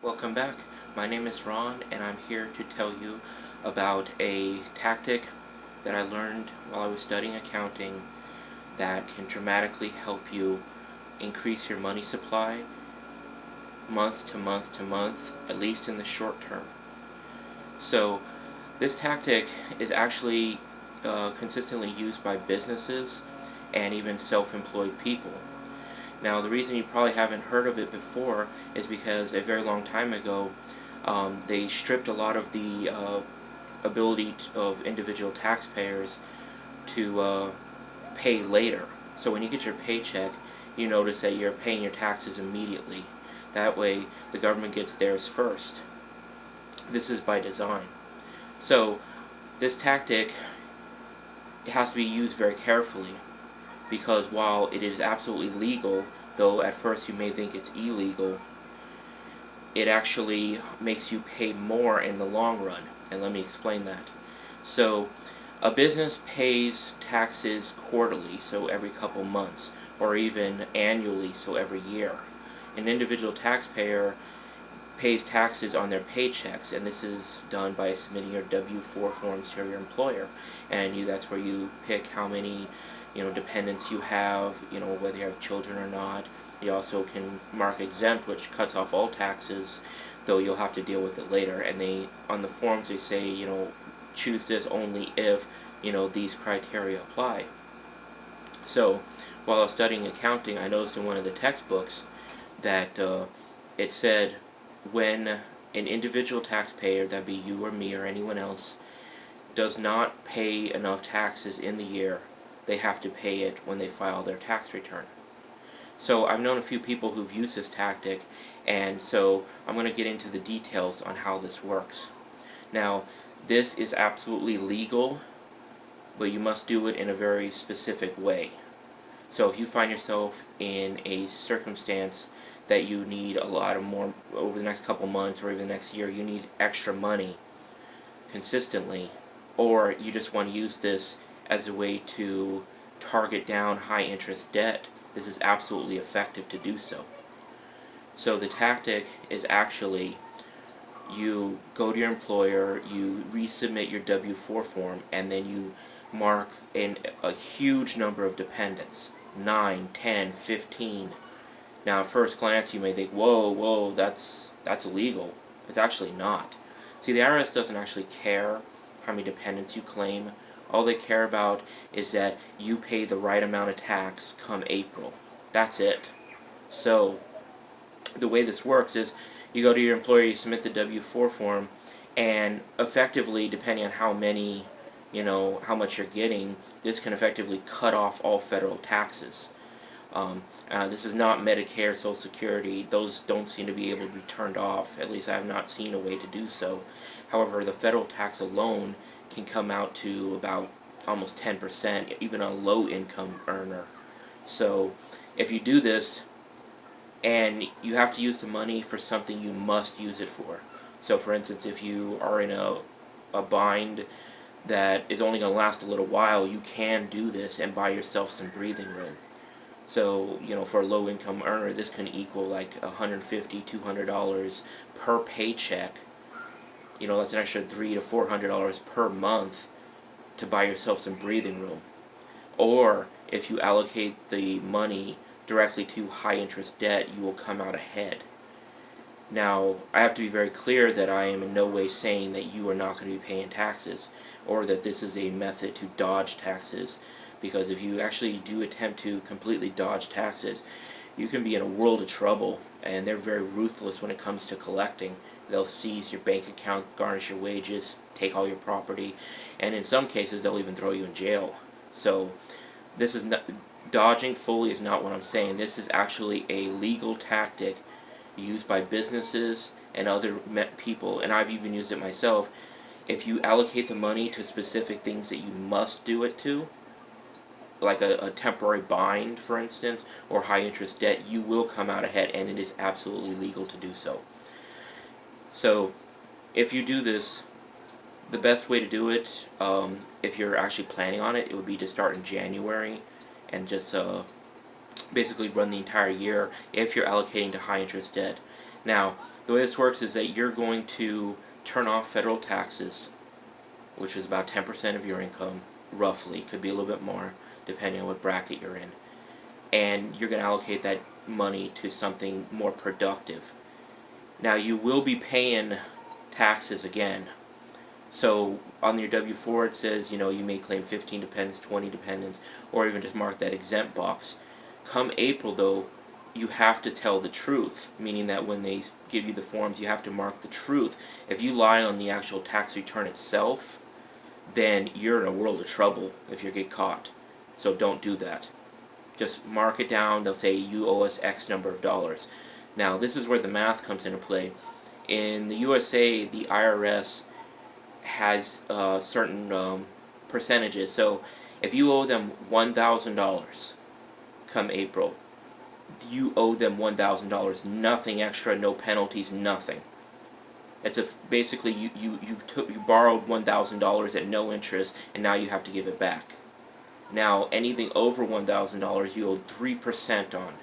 Welcome back. My name is Ron, and I'm here to tell you about a tactic that I learned while I was studying accounting that can dramatically help you increase your money supply month to month to month, at least in the short term. So, this tactic is actually consistently used by businesses and even self-employed people. Now, the reason you probably haven't heard of it before is because a very long time ago, they stripped a lot of the ability of individual taxpayers to pay later. So when you get your paycheck, you notice that you're paying your taxes immediately. That way, the government gets theirs first. This is by design. So, this tactic has to be used very carefully, because while it is absolutely legal, though at first you may think it's illegal, it actually makes you pay more in the long run. And let me explain that. So, a business pays taxes quarterly, so every couple months, or even annually, so every year. An individual taxpayer pays taxes on their paychecks, and this is done by submitting your W-4 forms to your employer. And that's where you pick how many dependents you have, whether you have children or not. You also can mark exempt, which cuts off all taxes, though you'll have to deal with it later. And on the forms they say, choose this only if, these criteria apply. So, while I was studying accounting, I noticed in one of the textbooks that it said when an individual taxpayer, that be you or me or anyone else, does not pay enough taxes in the year, they have to pay it when they file their tax return. So I've known a few people who've used this tactic, and so I'm going to get into the details on how this works. Now, this is absolutely legal, but you must do it in a very specific way. So if you find yourself in a circumstance that you need a lot of more over the next couple months or even the next year, you need extra money consistently, or you just want to use this as a way to target down high interest debt, this is absolutely effective to do so. So the tactic is actually, you go to your employer, you resubmit your W-4 form, and then you mark in a huge number of dependents, 9, 10, 15. Now at first glance you may think, whoa, that's illegal. It's actually not. See, the IRS doesn't actually care how many dependents you claim. All they care about is that you pay the right amount of tax come April. That's it. So, the way this works is, you go to your employer, you submit the W-4 form, and effectively, depending on how many, how much you're getting, this can effectively cut off all federal taxes. This is not Medicare, Social Security. Those don't seem to be able to be turned off. At least I have not seen a way to do so. However, the federal tax alone can come out to about almost 10%, even a low-income earner. So, if you do this, and you have to use the money for something you must use it for. So, for instance, if you are in a bind that is only going to last a little while, you can do this and buy yourself some breathing room. So, for a low-income earner, this can equal like $150, $200 per paycheck. That's an extra $300 to $400 per month to buy yourself some breathing room. Or, if you allocate the money directly to high-interest debt, you will come out ahead. Now, I have to be very clear that I am in no way saying that you are not going to be paying taxes, or that this is a method to dodge taxes, because if you actually do attempt to completely dodge taxes, you can be in a world of trouble, and they're very ruthless when it comes to collecting. They'll seize your bank account, garnish your wages, take all your property, and in some cases they'll even throw you in jail. So this is not, dodging fully is not what I'm saying. This is actually a legal tactic used by businesses and other people, and I've even used it myself. If you allocate the money to specific things that you must do it to, like a temporary bind, for instance, or high interest debt, you will come out ahead, and it is absolutely legal to do so. So, if you do this, the best way to do it, if you're actually planning on it, it would be to start in January and just basically run the entire year if you're allocating to high interest debt. Now, The way this works is that you're going to turn off federal taxes, which is about 10% of your income, roughly. Could be a little bit more, depending on what bracket you're in. And you're going to allocate that money to something more productive. Now, you will be paying taxes again. So on your W-4 it says, you may claim 15 dependents, 20 dependents, or even just mark that exempt box. Come April, though, you have to tell the truth, meaning that when they give you the forms, you have to mark the truth. If you lie on the actual tax return itself, then you're in a world of trouble if you get caught. So don't do that. Just mark it down. They'll say you owe us X number of dollars. Now, this is where the math comes into play. In the USA, the IRS has certain percentages. So if you owe them $1,000 come April, you owe them $1,000, nothing extra, no penalties, nothing. It's basically you borrowed $1,000 at no interest, and now you have to give it back. Now anything over $1,000 you owe 3% on.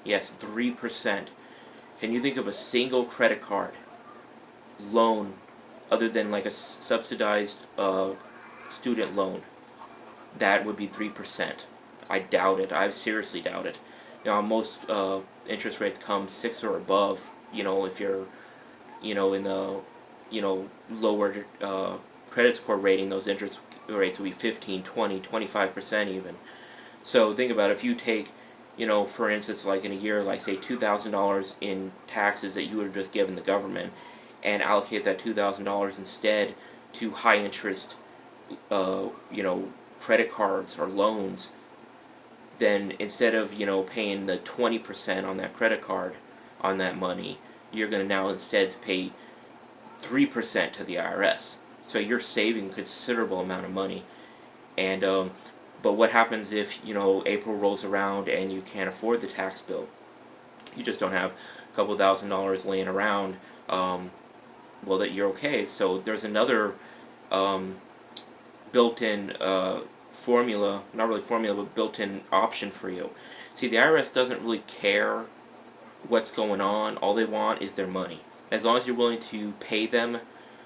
Yes, 3%. Can you think of a single credit card loan other than like a subsidized student loan that would be 3%? I doubt it. I seriously doubt it. Most interest rates come 6 or above. If you're, in the, lower credit score rating, those interest rates will be 15, 20, 25% even. So think about it. If you take, for instance, like in a year, like say $2,000 in taxes that you would have just given the government, and allocate that $2,000 instead to high interest, credit cards or loans, then instead of, paying the 20% on that credit card on that money, you're going to now instead pay 3% to the IRS. So you're saving a considerable amount of money. And but what happens if, April rolls around and you can't afford the tax bill? You just don't have a couple $1,000s laying around. Well, that you're okay. So there's another built-in formula, not really formula, but built-in option for you. See, the IRS doesn't really care what's going on. All they want is their money. As long as you're willing to pay them,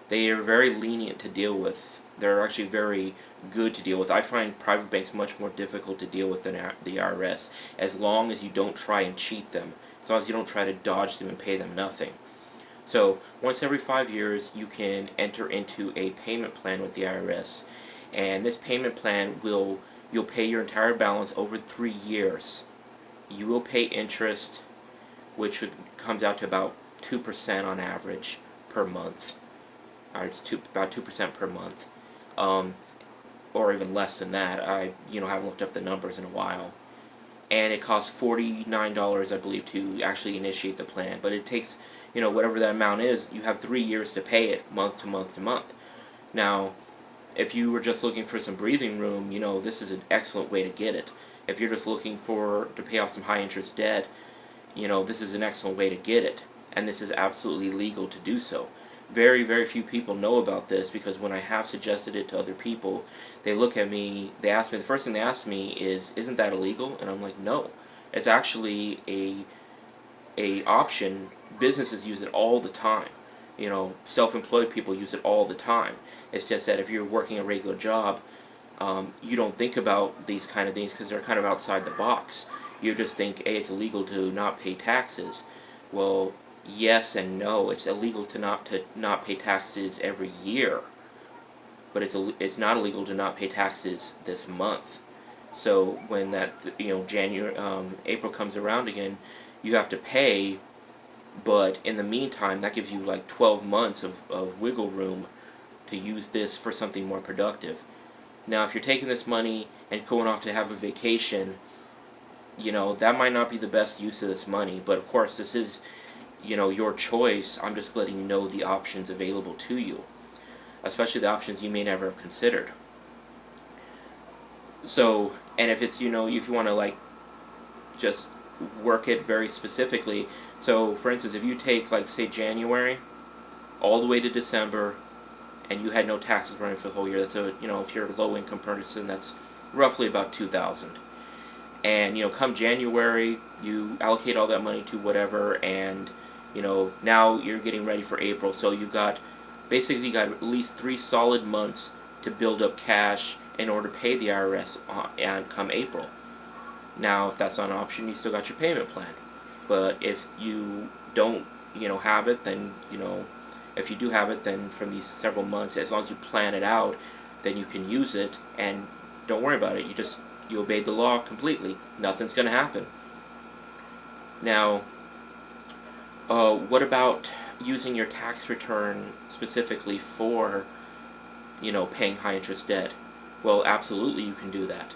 they are very lenient to deal with. They're actually very good to deal with. I find private banks much more difficult to deal with than the IRS, as long as you don't try and cheat them, as long as you don't try to dodge them and pay them nothing. So once every 5 years, you can enter into a payment plan with the IRS, and this payment plan you'll pay your entire balance over 3 years. You will pay interest, which comes out to about 2% on average per month. It's about 2% per month, or even less than that. I haven't looked up the numbers in a while, and it costs $49, I believe, to actually initiate the plan. But it takes, whatever that amount is, you have 3 years to pay it, month to month to month. Now, if you were just looking for some breathing room, this is an excellent way to get it. If you're just looking to pay off some high interest debt, this is an excellent way to get it, and this is absolutely legal to do so. Very, very few people know about this, because when I have suggested it to other people, they look at me, the first thing they ask me is, isn't that illegal? And I'm like, no. It's actually a option. Businesses use it all the time. Self-employed people use it all the time. It's just that if you're working a regular job, you don't think about these kind of things because they're kind of outside the box. You just think, hey, it's illegal to not pay taxes. Well, yes and no. It's illegal to not pay taxes every year, but it's not illegal to not pay taxes this month. So when that April comes around again, you have to pay. But in the meantime, that gives you like 12 months of wiggle room to use this for something more productive. Now, if you're taking this money and going off to have a vacation, that might not be the best use of this money. But of course, this is, your choice. I'm just letting you know the options available to you, especially the options you may never have considered. So, and if it's, if you want to just work it very specifically. So, for instance, if you take, say January all the way to December, and you had no taxes running for the whole year, that's if you're a low-income person, that's roughly about $2,000. And, come January, you allocate all that money to whatever, and Now you're getting ready for April, so basically got at least 3 solid months to build up cash in order to pay the IRS and come April. Now, if that's not an option, you still got your payment plan. But if you don't, have it, then, if you do have it, then from these several months, as long as you plan it out, then you can use it, and don't worry about it. You obeyed the law completely. Nothing's going to happen. Now, what about using your tax return specifically for, paying high interest debt? Well, absolutely you can do that.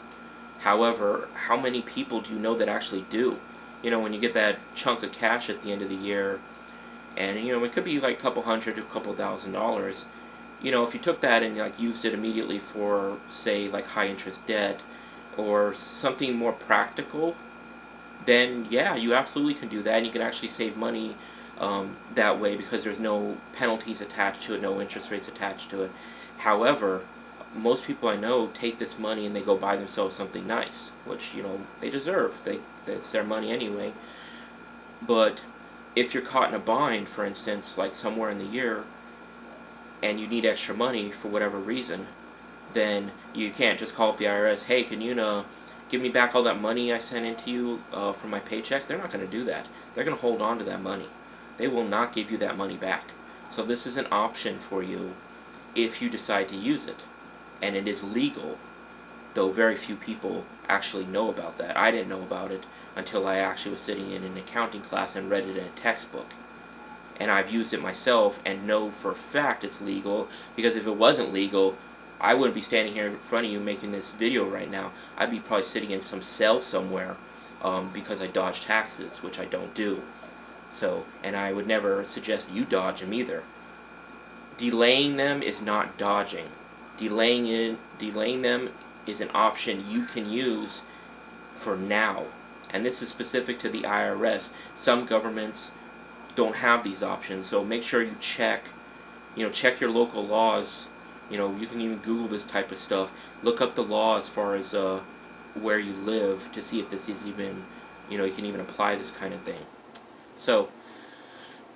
However, how many people do you know that actually do? When you get that chunk of cash at the end of the year, and it could be like a couple hundred to a couple $1,000s. If you took that and used it immediately for, say, like high interest debt or something more practical, then yeah, you absolutely can do that, and you can actually save money that way, because there's no penalties attached to it, no interest rates attached to it. However, most people I know take this money and they go buy themselves something nice, which they deserve. It's their money anyway. But if you're caught in a bind, for instance, like somewhere in the year, and you need extra money for whatever reason, then you can't just call up the IRS, hey, can you give me back all that money I sent into you from my paycheck? They're not going to do that. They're going to hold on to that money. They will not give you that money back. So this is an option for you if you decide to use it. And it is legal, though very few people actually know about that. I didn't know about it until I actually was sitting in an accounting class and read it in a textbook. And I've used it myself and know for a fact it's legal, because if it wasn't legal, I wouldn't be standing here in front of you making this video right now. I'd be probably sitting in some cell somewhere because I dodge taxes, which I don't do. So, and I would never suggest you dodge them either. Delaying them is not dodging. Delaying them is an option you can use for now. And this is specific to the IRS. Some governments don't have these options, so make sure you check your local laws. You can even Google this type of stuff. Look up the law as far as where you live to see if this is even, you can even apply this kind of thing. So,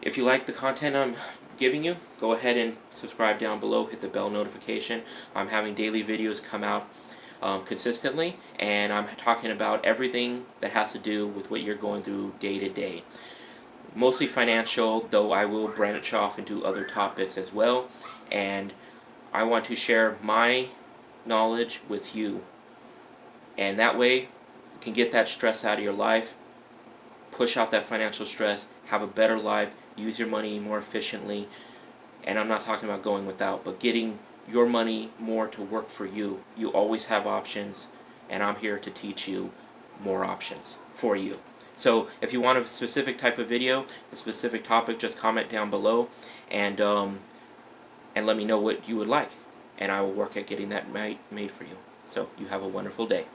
if you like the content I'm giving you, go ahead and subscribe down below, hit the bell notification. I'm having daily videos come out consistently, and I'm talking about everything that has to do with what you're going through day to day. Mostly financial, though I will branch off into other topics as well, and I want to share my knowledge with you, and that way you can get that stress out of your life, push out that financial stress, have a better life, use your money more efficiently. And I'm not talking about going without, but getting your money more to work for you. You always have options, and I'm here to teach you more options for you. So if you want a specific type of video, a specific topic, just comment down below, and let me know what you would like, and I will work at getting that made for you. So you have a wonderful day.